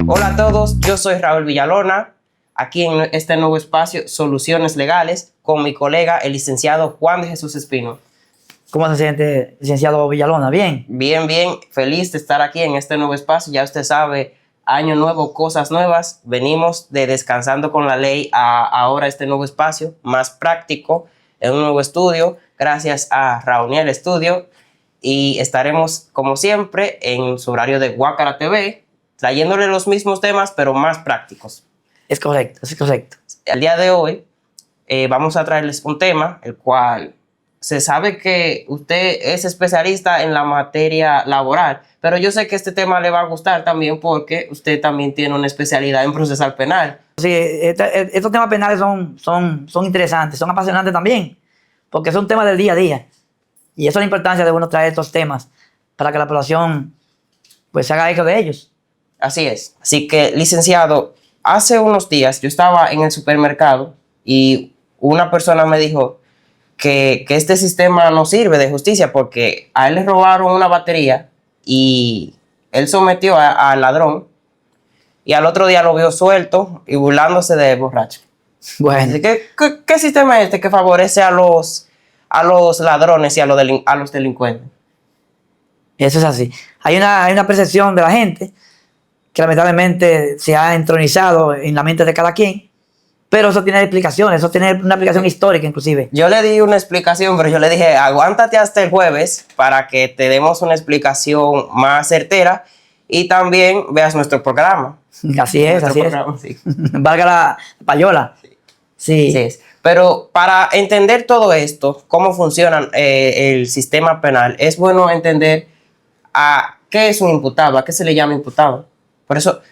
Hola a todos, yo soy Raúl Villalona, aquí en este nuevo espacio Soluciones Legales con mi colega el licenciado Juan de Jesús Espino. ¿Cómo se siente, licenciado Villalona? ¿Bien? Bien, feliz de estar aquí en este nuevo espacio. Ya usted sabe, año nuevo, cosas nuevas. Venimos de Descansando con la Ley a ahora este nuevo espacio, más práctico, en un nuevo estudio, gracias a Rauniel Estudio. Y estaremos, como siempre, en su horario de Guácara TV, trayéndole los mismos temas, pero más prácticos. Es correcto, es correcto. El día de hoy vamos a traerles un tema, el cual se sabe que usted es especialista en la materia laboral, pero yo sé que este tema le va a gustar también porque usted también tiene una especialidad en procesal penal. Sí, estos temas penales son interesantes, son apasionantes también, porque son temas del día a día. Y eso es la importancia de uno traer estos temas para que la población pues se haga eco de ellos. Así es. Así que, licenciado, hace unos días yo estaba en el supermercado y una persona me dijo que este sistema no sirve de justicia porque a él le robaron una batería y él sometió al ladrón y al otro día lo vio suelto y burlándose de borracho. Bueno, ¿Qué sistema es este que favorece a los ladrones y a los delincuentes? eso es así. Hay una percepción de la gente que lamentablemente se ha entronizado en la mente de cada quien, pero eso tiene explicaciones, eso tiene una explicación histórica inclusive. Yo le di una explicación, pero yo le dije, aguántate hasta el jueves para que te demos una explicación más certera y también veas nuestro programa. Así es, así es. Sí. Valga la payola. Sí. Así es. Pero para entender todo esto, cómo funciona el sistema penal, es bueno entender a qué es un imputado, a qué se le llama imputado. Por eso,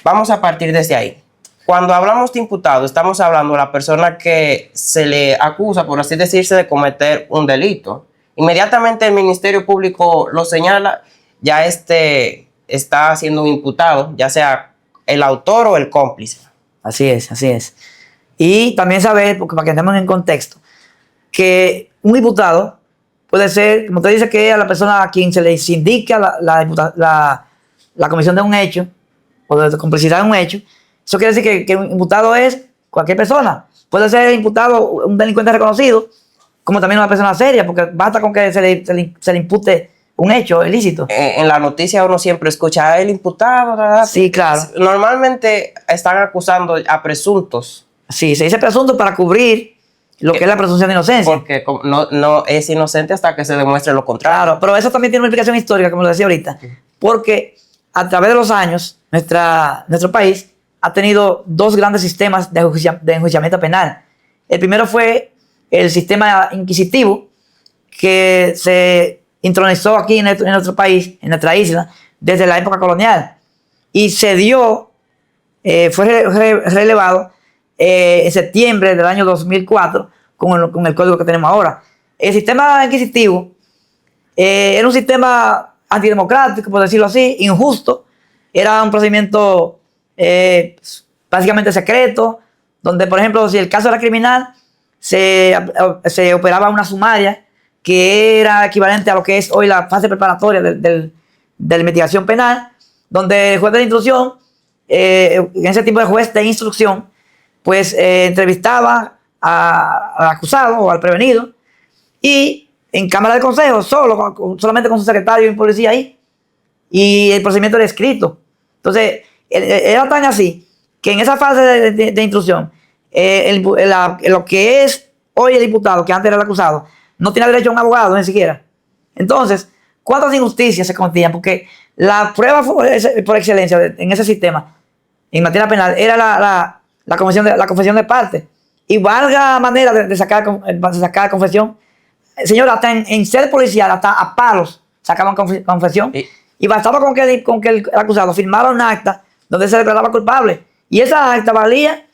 vamos a partir desde ahí. Cuando hablamos de imputado, estamos hablando de la persona que se le acusa, por así decirse, de cometer un delito. Inmediatamente el Ministerio Público lo señala, ya está siendo un imputado, ya sea el autor o el cómplice. Así es, así es. Y también saber, porque para que entremos en contexto, que un imputado puede ser, como usted dice, que a la persona a quien se le indica la comisión de un hecho o de complicidad de un hecho. Eso quiere decir que un imputado es cualquier persona. Puede ser imputado un delincuente reconocido, como también una persona seria, porque basta con que se le impute un hecho ilícito. En la noticia uno siempre escucha el imputado, ¿verdad? Sí, claro. Normalmente están acusando a presuntos. Sí, se dice presunto para cubrir lo que es la presunción de inocencia. Porque no es inocente hasta que se demuestre lo contrario. Claro, pero eso también tiene una explicación histórica, como lo decía ahorita, porque a través de los años nuestro país ha tenido dos grandes sistemas de enjuiciamiento penal. El primero fue el sistema inquisitivo, que se intronizó aquí en nuestro país, en nuestra isla, desde la época colonial. Y se dio, fue relevado en septiembre del año 2004 con el código que tenemos ahora. El sistema inquisitivo era un sistema antidemocrático, por decirlo así, injusto. Era un procedimiento básicamente secreto, donde, por ejemplo, si el caso era criminal, se operaba una sumaria que era equivalente a lo que es hoy la fase preparatoria de la investigación penal, donde el juez de instrucción, en ese tipo de juez de instrucción, pues entrevistaba al acusado o al prevenido y en cámara de consejo, solamente con su secretario y un policía ahí, y el procedimiento era escrito. Entonces, era tan así que en esa fase de instrucción, lo que es hoy el imputado, que antes era el acusado, no tiene derecho a un abogado ni siquiera. Entonces, ¿cuántas injusticias se cometían? Porque la prueba por excelencia en ese sistema, en materia penal, era la confesión de parte. Y valga manera de sacar confesión. Señor, hasta en sede policial, hasta a palos sacaban confesión. Y bastaba con que el acusado firmara un acta donde se declaraba culpable. Y esa acta valía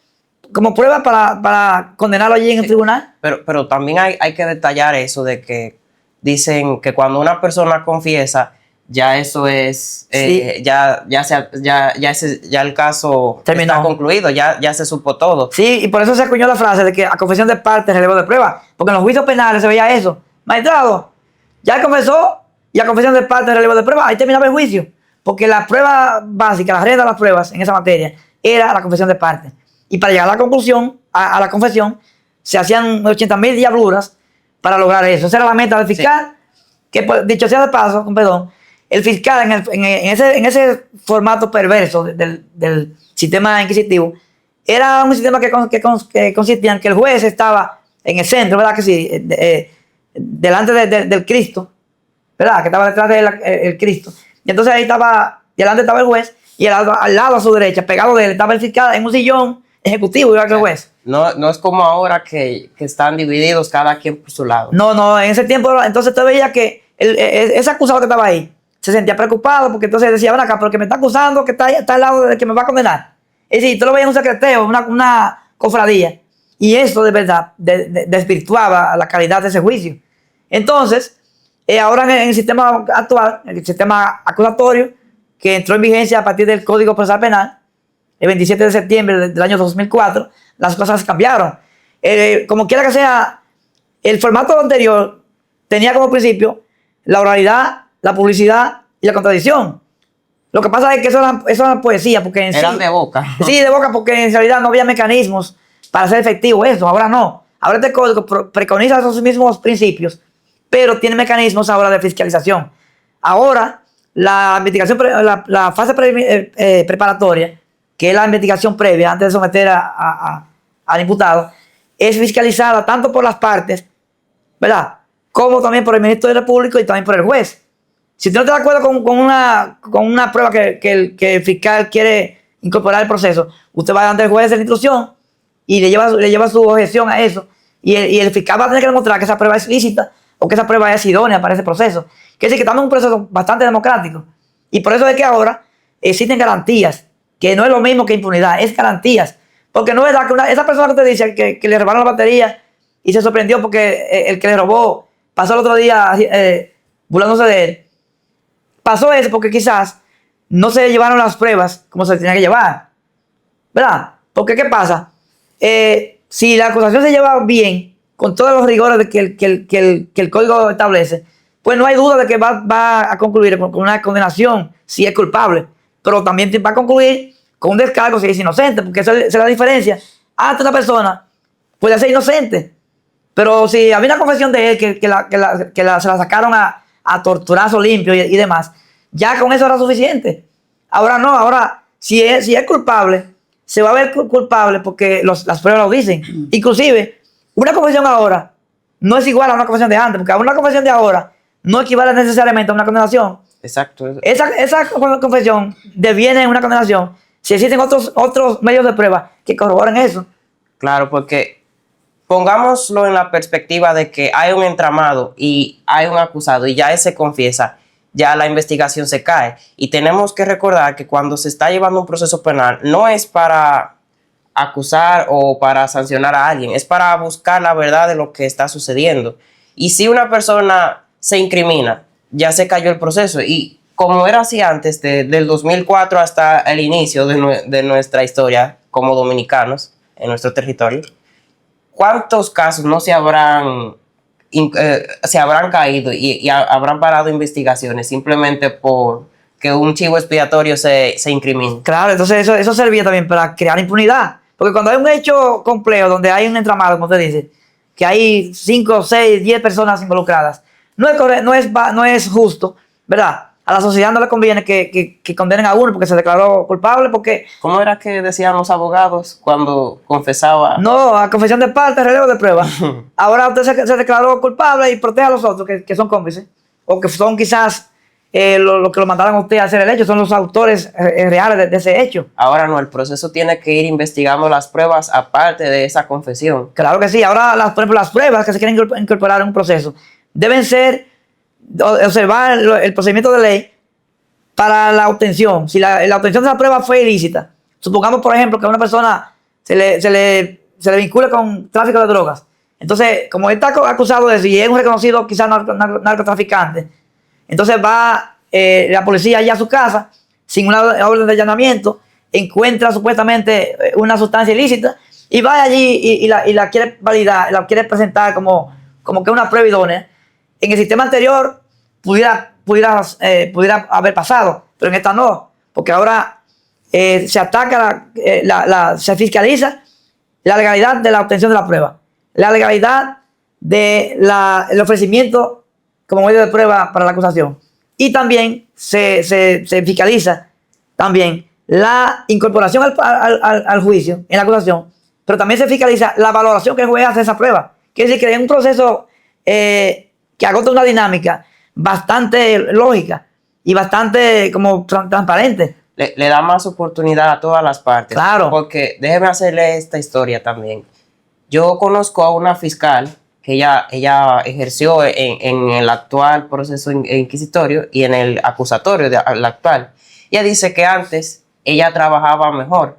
como prueba para condenarlo allí en el tribunal. Pero también hay que detallar eso de que dicen que cuando una persona confiesa, ya eso es, Sí. ya el caso Terminó. está concluido, ya se supo todo. Sí, y por eso se acuñó la frase de que a confesión de parte es relevo de prueba. Porque en los juicios penales se veía eso. Magistrado, ya confesó y a confesión de parte es relevo de prueba. Ahí terminaba el juicio. Porque la prueba básica, la regla de las pruebas en esa materia, era la confesión de parte. Y para llegar a la conclusión, a la confesión, se hacían 80.000 diabluras para lograr eso. Esa era la meta del fiscal, que dicho sea de paso, con perdón, el fiscal en ese formato perverso del sistema inquisitivo, era un sistema que consistía en que el juez estaba en el centro, ¿verdad que sí? Delante del Cristo, ¿verdad? Que estaba detrás del Cristo. Y entonces ahí estaba, delante estaba el juez, y al lado a su derecha, pegado de él, estaba el fiscal en un sillón ejecutivo, igual que el juez. No es como ahora que están divididos cada quien por su lado. No, en ese tiempo, entonces te veía que ese acusado que estaba ahí se sentía preocupado porque entonces decía, ven acá, pero que me está acusando, que está al lado del que me va a condenar. Es decir, tú lo veías en un secreteo, una cofradía, y eso de verdad desvirtuaba la calidad de ese juicio. Entonces, ahora en el sistema actual, el sistema acusatorio, que entró en vigencia a partir del Código Procesal Penal, el 27 de septiembre del año 2004, las cosas cambiaron. Como quiera que sea, el formato anterior tenía como principio la oralidad, la publicidad y la contradicción. Lo que pasa es que eso era poesía, porque en Eran de boca. Sí, de boca, porque en realidad no había mecanismos para hacer efectivo eso. Ahora no. Ahora este código preconiza esos mismos principios, pero tiene mecanismos ahora de fiscalización. Ahora, la investigación, la fase preparatoria, que es la investigación previa antes de someter al imputado, es fiscalizada tanto por las partes, ¿verdad?, como también por el Ministerio de Público y también por el juez. Si usted no está de acuerdo con una prueba que el fiscal quiere incorporar al proceso, usted va ante el juez de la instrucción y le lleva su objeción a eso, y el fiscal va a tener que demostrar que esa prueba es lícita o que esa prueba es idónea para ese proceso. Quiere decir que estamos en un proceso bastante democrático, y por eso es que ahora existen garantías, que no es lo mismo que impunidad, es garantías. Porque no es verdad que esa persona que te dice que le robaron la batería y se sorprendió porque el que le robó pasó el otro día burlándose de él. Pasó eso porque quizás no se llevaron las pruebas como se tenía que llevar, ¿verdad? Porque ¿qué pasa? Si la acusación se lleva bien, con todos los rigores que el código establece, pues no hay duda de que va a concluir con una condenación si es culpable, pero también va a concluir con un descargo si es inocente, porque esa es la diferencia. Antes una persona puede ser inocente, pero si había una confesión de él que se la sacaron a torturazo limpio y demás, ya con eso era suficiente. Ahora no, ahora si es culpable, se va a ver culpable porque las pruebas lo dicen. Inclusive, una confesión ahora no es igual a una confesión de antes, porque una confesión de ahora no equivale necesariamente a una condenación. Exacto. Esa confesión deviene en una condenación si existen otros medios de prueba que corroboren eso. Claro, porque pongámoslo en la perspectiva de que hay un entramado y hay un acusado y ya ese confiesa, ya la investigación se cae. Y tenemos que recordar que cuando se está llevando un proceso penal no es para acusar o para sancionar a alguien, es para buscar la verdad de lo que está sucediendo. Y si una persona se incrimina, ya se cayó el proceso. Y como era así antes, del 2004 hasta el inicio de nuestra historia como dominicanos en nuestro territorio, ¿cuántos casos no se habrán caído y habrán parado investigaciones simplemente por que un chivo expiatorio se incrimine? Claro, entonces eso servía también para crear impunidad. Porque cuando hay un hecho complejo donde hay un entramado, como usted dice, que hay 5, 6, 10 personas involucradas, no es justo, ¿verdad? A la sociedad no le conviene que condenen a uno porque se declaró culpable, porque... ¿Cómo era que decían los abogados cuando confesaba? No, a confesión de parte, relevo de prueba. Ahora usted se declaró culpable y protege a los otros que son cómplices, o que son quizás los que lo mandaron a usted a hacer el hecho, son los autores reales de ese hecho. Ahora no, el proceso tiene que ir investigando las pruebas aparte de esa confesión. Claro que sí. Ahora, por ejemplo, las pruebas que se quieren incorporar en un proceso deben ser observar el procedimiento de ley para la obtención. Si la obtención de la prueba fue ilícita, supongamos, por ejemplo, que a una persona se le vincula con tráfico de drogas. Entonces, como él está acusado de eso y es un reconocido quizás narcotraficante, entonces va la policía allá a su casa sin una orden de allanamiento, encuentra supuestamente una sustancia ilícita y va allí y la quiere validar, la quiere presentar como que una prueba idónea. En el sistema anterior pudiera haber pasado, pero en esta no, porque ahora se ataca, se fiscaliza la legalidad de la obtención de la prueba, la legalidad del ofrecimiento como medio de prueba para la acusación, y también se fiscaliza también la incorporación al juicio en la acusación, pero también se fiscaliza la valoración que el juez hace de esa prueba. Quiere decir que es un proceso que agota una dinámica bastante lógica y bastante como transparente. Le da más oportunidad a todas las partes. Claro. Porque déjeme hacerle esta historia también. Yo conozco a una fiscal que ella ejerció en el actual proceso inquisitorio y en el acusatorio el actual. Ella dice que antes ella trabajaba mejor.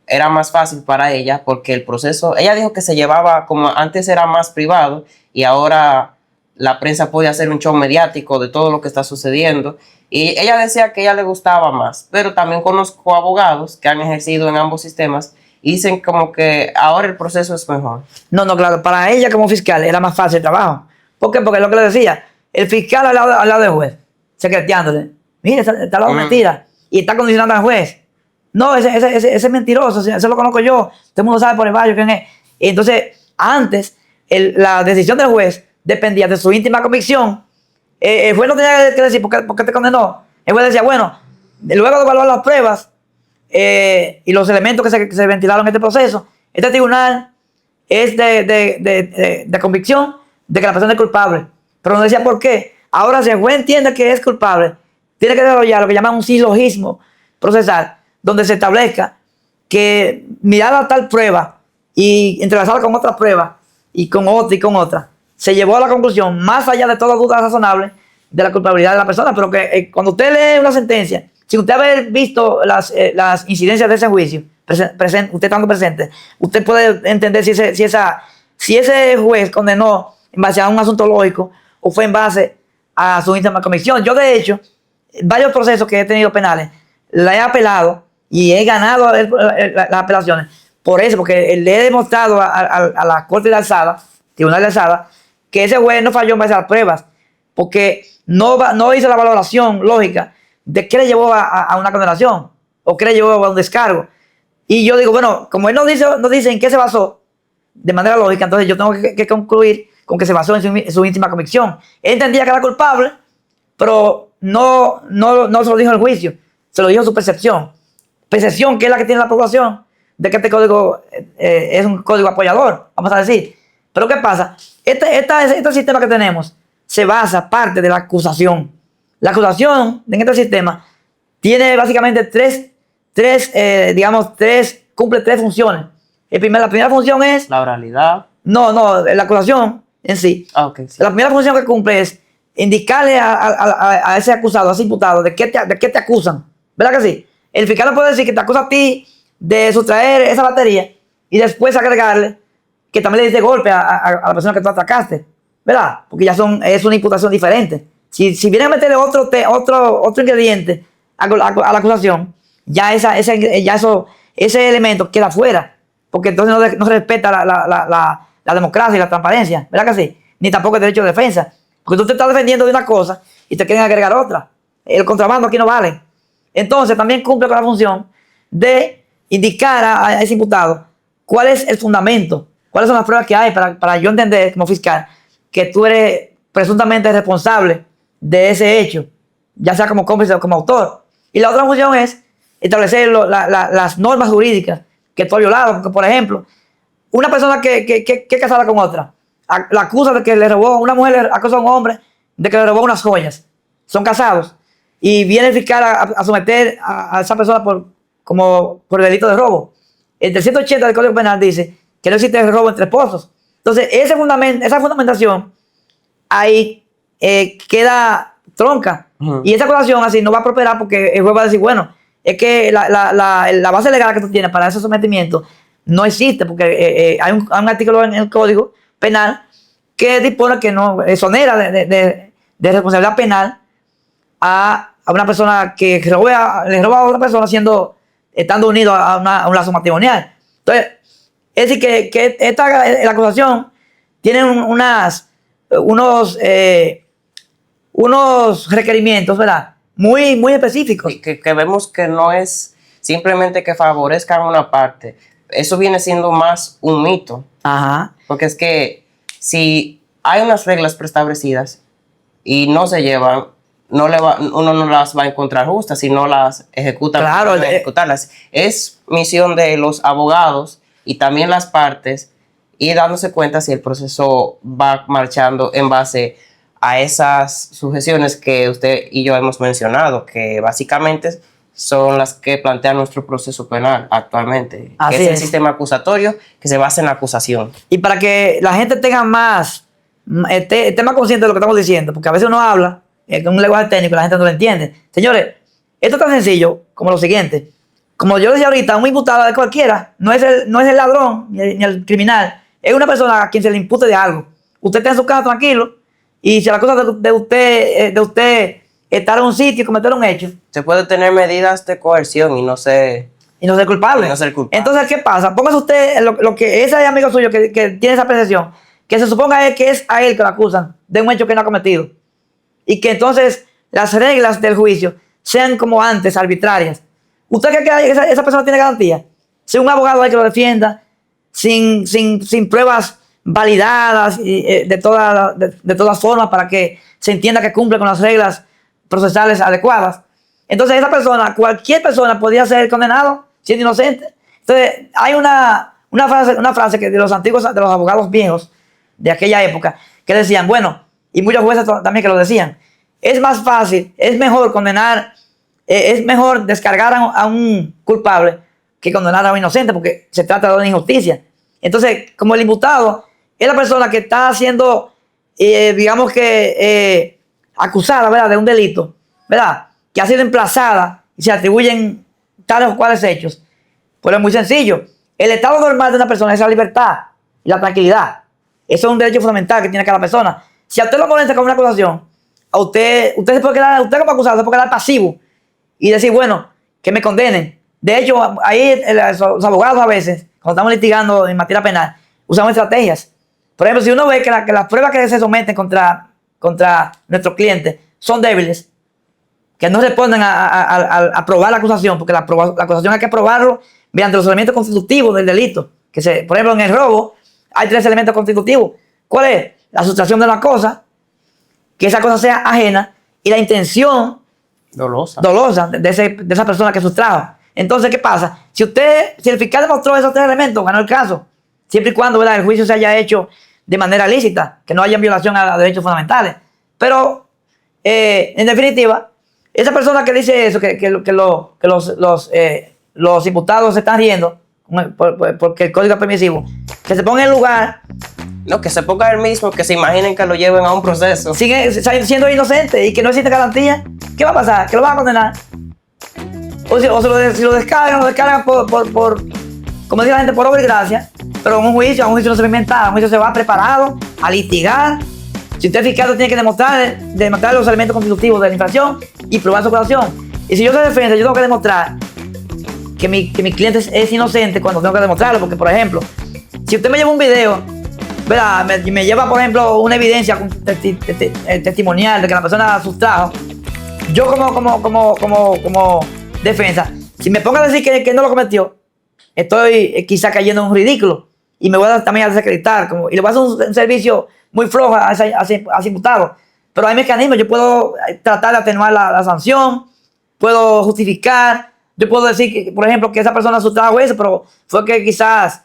Era más fácil para ella porque el proceso, ella dijo que se llevaba, como antes era más privado y ahora la prensa puede hacer un show mediático de todo lo que está sucediendo, y ella decía que a ella le gustaba más, pero también conozco abogados que han ejercido en ambos sistemas y dicen como que ahora el proceso es mejor. No, claro, para ella como fiscal era más fácil el trabajo. ¿Por qué? Porque es lo que le decía, el fiscal al lado del juez, secreteándole, mire, está al lado de mentira, y está condicionando al juez. No, ese es mentiroso, eso lo conozco yo, todo el mundo sabe por el barrio quién es. Y entonces, antes, la decisión del juez dependía de su íntima convicción. El juez no tenía que decir por qué te condenó. El juez decía, bueno, luego de evaluar las pruebas y los elementos que se ventilaron en este proceso, este tribunal es de convicción de que la persona es culpable. Pero no decía por qué. Ahora, si el juez entiende que es culpable, tiene que desarrollar lo que llaman un silogismo procesal, donde se establezca que mirada tal prueba y entrelazada con otra prueba y con otra, se llevó a la conclusión, más allá de toda duda razonable, de la culpabilidad de la persona. Pero que cuando usted lee una sentencia, sin usted haber visto las incidencias de ese juicio, usted estando presente, usted puede entender si ese juez condenó en base a un asunto lógico o fue en base a su íntima convicción. Yo, de hecho, varios procesos que he tenido penales, la he apelado y he ganado las apelaciones por eso, porque le he demostrado a la Corte de Alzada, Tribunal de Alzada, que ese juez no falló en base a las pruebas, porque no hizo la valoración lógica de qué le llevó a una condenación o qué le llevó a un descargo. Y yo digo, bueno, como él no dice en qué se basó de manera lógica, entonces yo tengo que concluir con que se basó en su íntima convicción. Él entendía que era culpable, pero no se lo dijo en el juicio, se lo dijo en su percepción. Percepción que es la que tiene la población de que este código es un código apoyador, vamos a decir. Pero ¿qué pasa? Este sistema que tenemos se basa parte de la acusación. La acusación en este sistema tiene básicamente cumple tres funciones. La primera función es... La oralidad. No, la acusación en sí. Okay, sí. La primera función que cumple es indicarle a ese acusado, a ese imputado, de qué te acusan. ¿Verdad que sí? El fiscal no puede decir que te acusa a ti de sustraer esa batería y después agregarle que también le diste golpe a la persona que tú atacaste, ¿verdad? Porque es una imputación diferente. Si vienen a meterle otro ingrediente a la acusación, ya ese elemento queda fuera, porque entonces no respeta la democracia y la transparencia, ¿verdad que sí? Ni tampoco el derecho de defensa, porque tú te estás defendiendo de una cosa y te quieren agregar otra. El contrabando aquí no vale. Entonces también cumple con la función de indicar a ese imputado cuál es el fundamento, cuáles son las pruebas que hay para yo entender como fiscal que tú eres presuntamente responsable de ese hecho, ya sea como cómplice o como autor. Y la otra función es establecer las normas jurídicas que tú has violado, porque por ejemplo, una persona que es casada con otra, la acusa de que le robó, una mujer acusa a un hombre de que le robó unas joyas, son casados, y viene el fiscal a someter a esa persona por el delito de robo. El 380 del Código Penal dice que no existe robo entre esposos. Entonces, esa fundamentación ahí queda tronca. Y esa acusación así no va a prosperar porque el juez va a decir, bueno, es que la base legal que tú tienes para ese sometimiento no existe, porque hay un artículo en el Código Penal que dispone que no exonera de responsabilidad penal a una persona que le roba a otra persona estando unido a un lazo matrimonial. Entonces, es decir que la acusación tiene unos requerimientos, ¿verdad? muy específicos. Y que vemos que no es simplemente que favorezcan a una parte. Eso viene siendo más un mito. Ajá. Porque es que si hay unas reglas preestablecidas y no se llevan, uno no las va a encontrar justas si no las ejecutan. Claro, ejecutarlas. Es misión de los abogados y también las partes ir dándose cuenta si el proceso va marchando en base a esas sujeciones que usted y yo hemos mencionado, que básicamente son las que plantea nuestro proceso penal actualmente, Así que es el es. sistema acusatorio que se basa en la acusación. Y para que la gente tenga más, esté más consciente de lo que estamos diciendo, porque a veces uno habla con un lenguaje técnico y la gente no lo entiende. Señores, esto es tan sencillo como lo siguiente. Como yo decía ahorita, un imputado de cualquiera, no es el ladrón ni el criminal, es una persona a quien se le impute de algo. Usted está en su casa tranquilo y si la cosa de usted estar en un sitio y cometer un hecho, Se puede tener medidas de coerción y no ser culpable. Y no ser culpable. Entonces, ¿qué pasa? Póngase usted lo que ese amigo suyo que tiene esa percepción, que se suponga que es a él que lo acusan de un hecho que no ha cometido. Y que entonces las reglas del juicio sean como antes, arbitrarias. ¿Usted cree que esa persona tiene garantía? Si un abogado hay que lo defienda, sin pruebas validadas de todas formas para que se entienda que cumple con las reglas procesales adecuadas. Entonces esa persona, cualquier persona podría ser condenado siendo inocente. Entonces hay una frase que de los antiguos, de los abogados viejos de aquella época, que decían, bueno, y muchos jueces también que lo decían, es más fácil, es mejor condenar, es mejor descargar a un culpable que condenar a un inocente, porque se trata de una injusticia. Entonces, como el imputado es la persona que está siendo, digamos que, acusada, ¿verdad?, de un delito, ¿verdad?, que ha sido emplazada y se atribuyen tales o cuales hechos, pues es muy sencillo. El estado normal de una persona es la libertad y la tranquilidad. Eso es un derecho fundamental que tiene cada persona. Si a usted lo molesta con una acusación, a usted se puede quedar, usted como acusado se puede quedar pasivo y decir, bueno, que me condenen. De hecho, ahí los abogados a veces, cuando estamos litigando en materia penal, usamos estrategias. Por ejemplo, si uno ve que las pruebas que se someten contra nuestros clientes son débiles, que no responden a probar la acusación, porque la acusación hay que probarlo mediante los elementos constitutivos del delito. Por ejemplo, en el robo hay 3 elementos constitutivos. ¿Cuál es? La sustracción de una cosa, que esa cosa sea ajena, y la intención dolosa de esa persona que sustrajo. Entonces, ¿qué pasa? Si el fiscal demostró esos 3 elementos, ganó el caso, siempre y cuando, ¿verdad?, el juicio se haya hecho de manera lícita, que no haya violación a los derechos fundamentales. Pero, en definitiva, esa persona que dice eso, que los imputados se están riendo porque el código es permisivo, que se ponga en lugar. No, que se ponga el mismo, que se imaginen que lo lleven a un proceso. Sigue siendo inocente y que no existe garantía. ¿Qué va a pasar? ¿Que lo van a condenar? Si lo descargan por como dice la gente, por obra y gracia. Pero en un juicio no se va a inventar, un juicio se va preparado a litigar. Si usted es fiscal, tiene que demostrar los elementos constitutivos de la infracción y probar su acusación. Y si yo soy defensa, yo tengo que demostrar que mi cliente es inocente cuando tengo que demostrarlo. Porque, por ejemplo, si usted me lleva un video, ¿verdad?, me lleva, por ejemplo, una evidencia testimonial de que la persona sustrajo, yo como defensa, si me pongo a decir que no lo cometió, estoy quizá cayendo en un ridículo y me voy también a desacreditar y le voy a hacer un servicio muy flojo a ese imputado. Pero hay mecanismos, yo puedo tratar de atenuar la sanción, puedo justificar, yo puedo decir, que, por ejemplo, que esa persona sustrajo eso, pero fue que quizás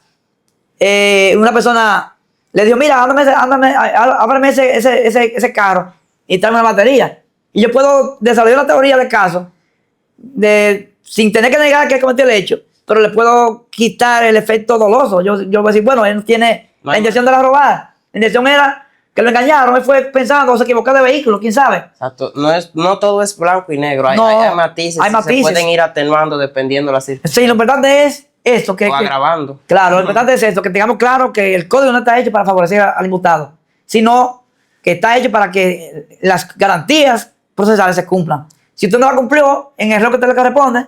una persona le dijo, mira, ábrame ese carro y tráeme una batería. Y yo puedo desarrollar una teoría de caso sin tener que negar que cometió el hecho, pero le puedo quitar el efecto doloso. Yo voy a decir, bueno, él no tiene la intención de la robada. La intención era que lo engañaron, él fue pensando, se equivocó de vehículo, quién sabe. Exacto. No todo es blanco y negro, hay matices. Hay matices. Se pueden ir atenuando dependiendo de las circunstancias. Sí, lo importante es esto. O agravando. Claro, lo importante es esto, que tengamos claro que el código no está hecho para favorecer al imputado, sino que está hecho para que las garantías procesales se cumplan. Si usted no la cumplió en el error que usted le corresponde,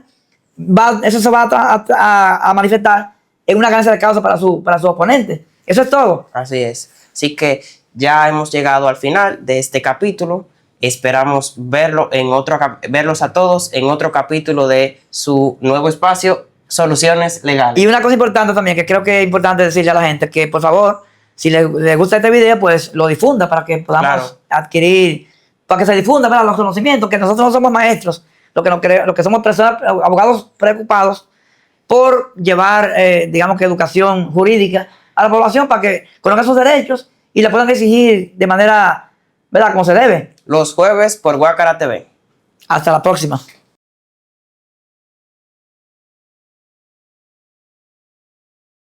eso se va a manifestar en una ganancia de causa para su oponente. Eso es todo. Así es. Así que ya hemos llegado al final de este capítulo Esperamos verlos a todos en otro capítulo de su nuevo espacio, Soluciones Legales. Y una cosa importante también, que creo que es importante decirle a la gente, que por favor, si les gusta este video, pues lo difunda para que podamos adquirir, para que se difunda, ¿verdad?, los conocimientos, que nosotros no somos maestros, lo que somos personas, abogados preocupados por llevar, digamos que educación jurídica a la población para que conozcan sus derechos y la puedan exigir de manera, ¿verdad?, como se debe. Los jueves por Guacara TV. Hasta la próxima.